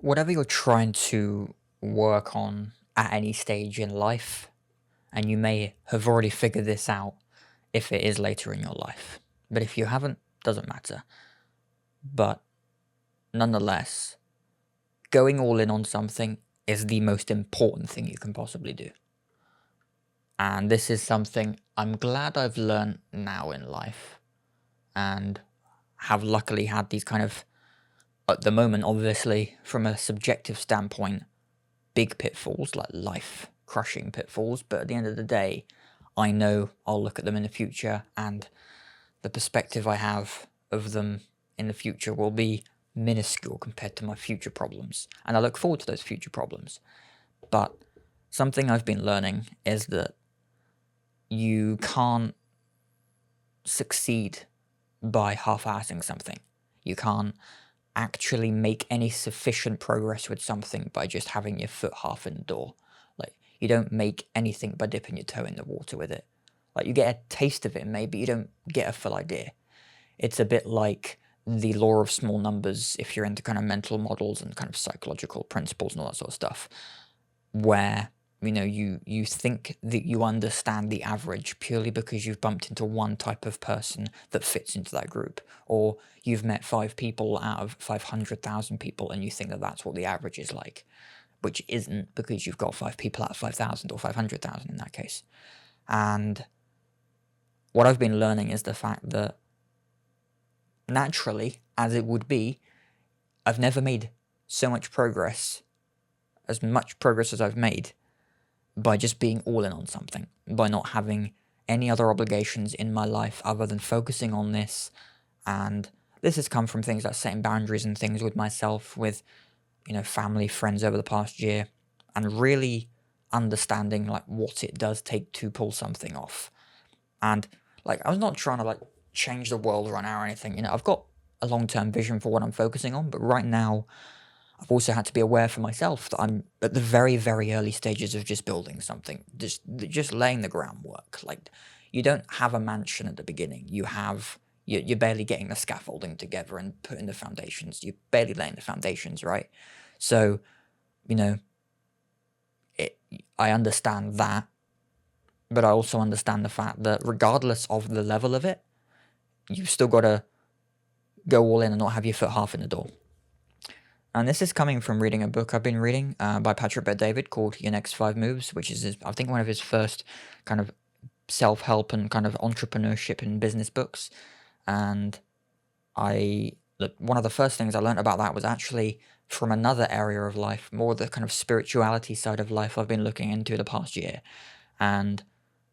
Whatever you're trying to work on at any stage in life, and you may have already figured this out if it is later in your life, but if you haven't, doesn't matter. But nonetheless, going all in on something is the most important thing you can possibly do. And this is something I'm glad I've learned now in life, and have luckily had these kind of, at the moment, obviously, from a subjective standpoint, big pitfalls, like life crushing pitfalls, but at the end of the day, I know I'll look at them in the future, and the perspective I have of them in the future will be minuscule compared to my future problems, and I look forward to those future problems. But something I've been learning is that you can't succeed by half-assing something. You can't actually make any sufficient progress with something by just having your foot half in the door. Like, you don't make anything by dipping your toe in the water with it. Like, you get a taste of it maybe, you don't get a full idea. It's a bit like the law of small numbers, if you're into kind of mental models and kind of psychological principles and all that sort of stuff, where you think that you understand the average purely because you've bumped into one type of person that fits into that group, or you've met 5 people out of 500,000 people and you think that that's what the average is like, which isn't, because you've got 5 people out of 5,000 or 500,000 in that case. And what I've been learning is the fact that naturally, as it would be, I've never made so much progress, as much progress as I've made, by just being all in on something, by not having any other obligations in my life other than focusing on this. And this has come from things like setting boundaries and things with myself, with, family, friends over the past year, and really understanding like what it does take to pull something off. And like, I was not trying to like change the world right now or anything. I've got a long-term vision for what I'm focusing on, but right now I've also had to be aware for myself that I'm at the very, very early stages of just building something, just laying the groundwork. Like, you don't have a mansion at the beginning. You're barely getting the scaffolding together and putting the foundations. You're barely laying the foundations, right? So, I understand that, but I also understand the fact that regardless of the level of it, you've still got to go all in and not have your foot half in the door. And this is coming from reading a book I've been reading by Patrick Bet-David called Your Next 5 Moves, which is, I think, one of his first kind of self-help and kind of entrepreneurship and business books. And one of the first things I learned about that was actually from another area of life, more the kind of spirituality side of life I've been looking into the past year. And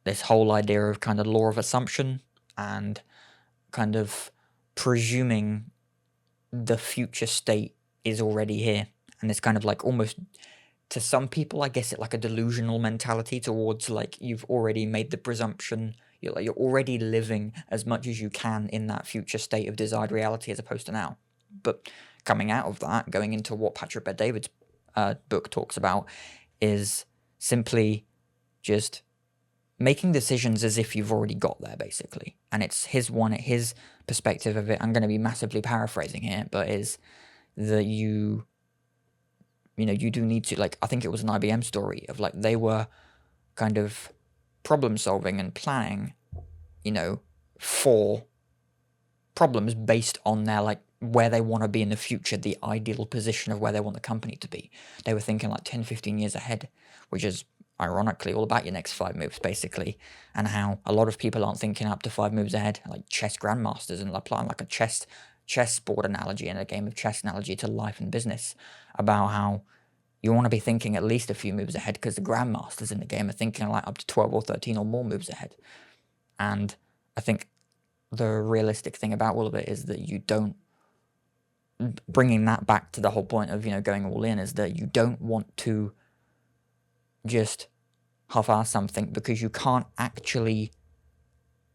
this whole idea of kind of law of assumption and kind of presuming the future state is already here. And it's kind of like, almost, to some people, I guess, it like a delusional mentality towards like, you've already made the presumption, you're already living as much as you can in that future state of desired reality as opposed to now. But coming out of that, going into what Patrick Bet-David's book talks about, is simply just making decisions as if you've already got there, basically. And it's his perspective of it. I'm going to be massively paraphrasing here, but is that you do need to, like, I think it was an IBM story of like, they were kind of problem solving and planning, for problems based on their, like, where they want to be in the future, the ideal position of where they want the company to be. They were thinking like 10, 15 years ahead, which is ironically all about your next 5 moves, basically, and how a lot of people aren't thinking up to 5 moves ahead, like chess grandmasters, and applying like a chessboard analogy and a game of chess analogy to life and business, about how you want to be thinking at least a few moves ahead, because the grandmasters in the game are thinking like up to 12 or 13 or more moves ahead. And I think the realistic thing about all of it is that you don't, bringing that back to the whole point of, going all in, is that you don't want to just half-ass something, because you can't actually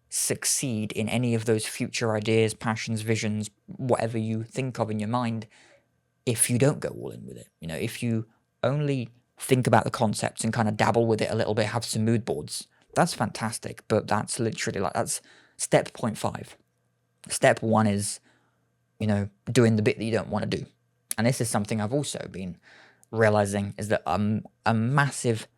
succeed in any of those future ideas, passions, visions, whatever you think of in your mind, if you don't go all in with it. If you only think about the concepts and kind of dabble with it a little bit, have some mood boards, that's fantastic, but that's literally like, that's step 0.5. Step 1 is, doing the bit that you don't want to do. And this is something I've also been realizing, is that a massive,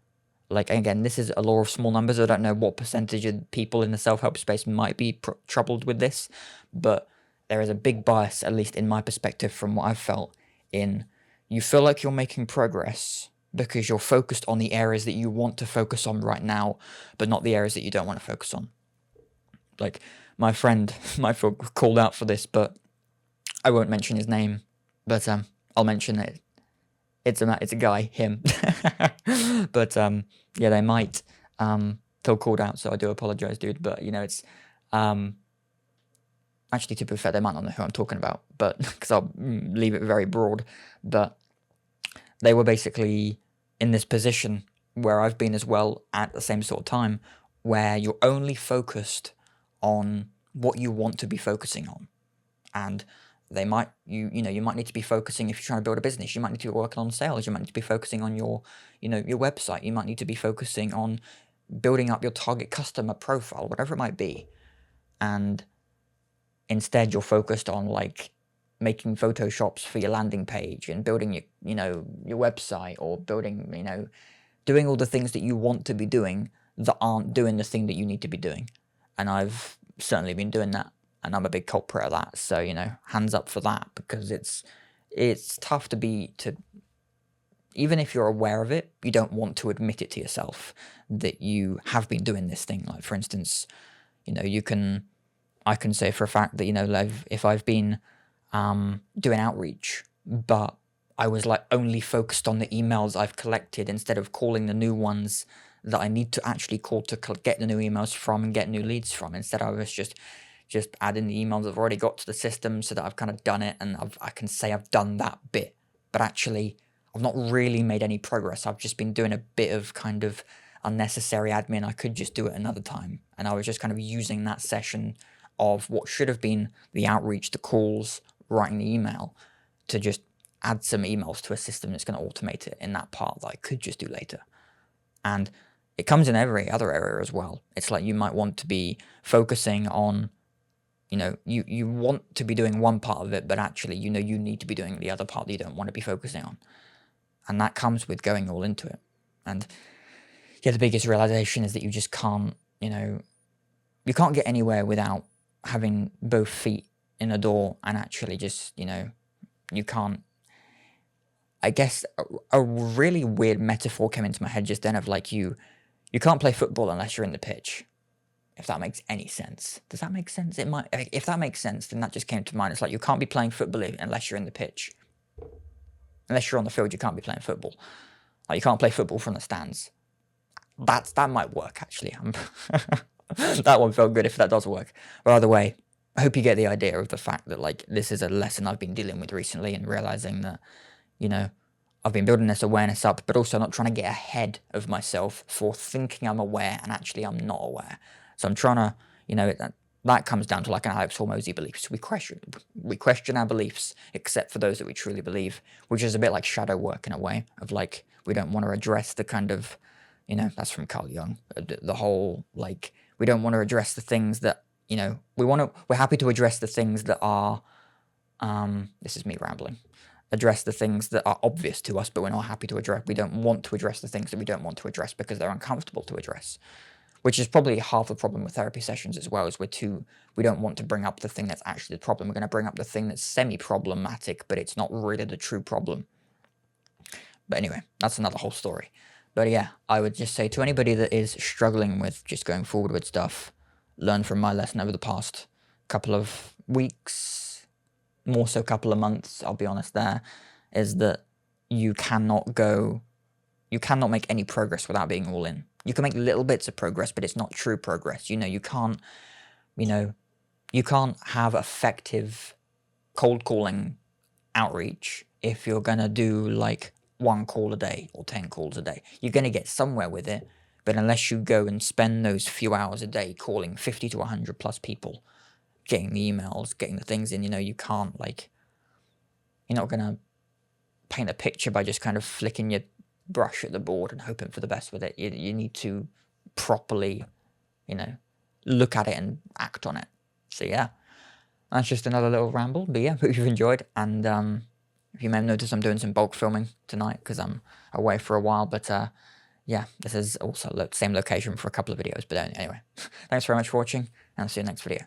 like, again, this is a law of small numbers. I don't know what percentage of people in the self-help space might be troubled with this, but there is a big bias, at least in my perspective, from what I've felt, in you feel like you're making progress because you're focused on the areas that you want to focus on right now, but not the areas that you don't want to focus on. Like, my friend might feel called out for this, but I won't mention his name, but I'll mention it. It's a guy, him. But yeah, they might feel called out, so I do apologize, dude. But it's actually, to be fair, they might not know who I'm talking about, but because I'll leave it very broad. But they were basically in this position where I've been as well at the same sort of time, where you're only focused on what you want to be focusing on, and they might you might need to be focusing, if you're trying to build a business, you might need to be working on sales, you might need to be focusing on your your website, you might need to be focusing on building up your target customer profile, whatever it might be. And instead you're focused on like making photoshops for your landing page and building your website, or building doing all the things that you want to be doing that aren't doing the thing that you need to be doing. And I've certainly been doing that, and I'm a big culprit of that. So hands up for that, because it's tough to even if you're aware of it, you don't want to admit it to yourself that you have been doing this thing. Like, for instance, I can say for a fact that if I've been doing outreach, but I was like only focused on the emails I've collected instead of calling the new ones that I need to actually call to get the new emails from and get new leads from. Instead, I was just adding the emails I've already got to the system, so that I've kind of done it, and I can say I've done that bit, but actually I've not really made any progress. I've just been doing a bit of kind of unnecessary admin. I could just do it another time, and I was just kind of using that session of what should have been the outreach, the calls, writing the email, to just add some emails to a system that's going to automate it in that part that I could just do later. And it comes in every other area as well. It's like you might want to be focusing on, you want to be doing one part of it, but actually, you need to be doing the other part that you don't want to be focusing on. And that comes with going all into it. And yeah, the biggest realization is that you just can't, you can't get anywhere without having both feet in the door, and actually just, you can't. I guess a really weird metaphor came into my head just then of like you can't play football unless you're in the pitch. If that makes any sense. Does that make sense? It might. If that makes sense, then that just came to mind. It's like you can't be playing football unless you're in the pitch. Unless you're on the field, you can't be playing football. Like, you can't play football from the stands. That might work, actually. That one felt good if that does work. But either way, I hope you get the idea of the fact that, like, this is a lesson I've been dealing with recently, and realizing that, I've been building this awareness up, but also not trying to get ahead of myself for thinking I'm aware, and actually I'm not aware. So I'm trying to, that comes down to like an Alex Hormozy beliefs. We question our beliefs, except for those that we truly believe, which is a bit like shadow work in a way, of like, we don't want to address the kind of, that's from Carl Jung, the whole, like, we don't want to address the things that, we're happy to address the things that are, this is me rambling, address the things that are obvious to us, but we're not happy to address. We don't want to address the things that we don't want to address because they're uncomfortable to address, which is probably half the problem with therapy sessions as well, is we don't want to bring up the thing that's actually the problem. We're going to bring up the thing that's semi-problematic, but it's not really the true problem. But anyway, that's another whole story. But yeah, I would just say to anybody that is struggling with just going forward with stuff, learn from my lesson over the past couple of weeks, more so couple of months, I'll be honest there, is that you cannot make any progress without being all in. You can make little bits of progress, but it's not true progress. You can't have effective cold calling outreach if you're going to do like 1 call a day or 10 calls a day. You're going to get somewhere with it, but unless you go and spend those few hours a day calling 50 to 100 plus people, getting the emails, getting the things in, you can't, like, you're not going to paint a picture by just kind of flicking your brush at the board and hoping for the best with it. You need to properly, look at it and act on it. So yeah, that's just another little ramble. But yeah, hope you've enjoyed, and You may have noticed I'm doing some bulk filming tonight because I'm away for a while, but yeah, this is also the same location for a couple of videos. But anyway, thanks very much for watching, and I'll see you next video.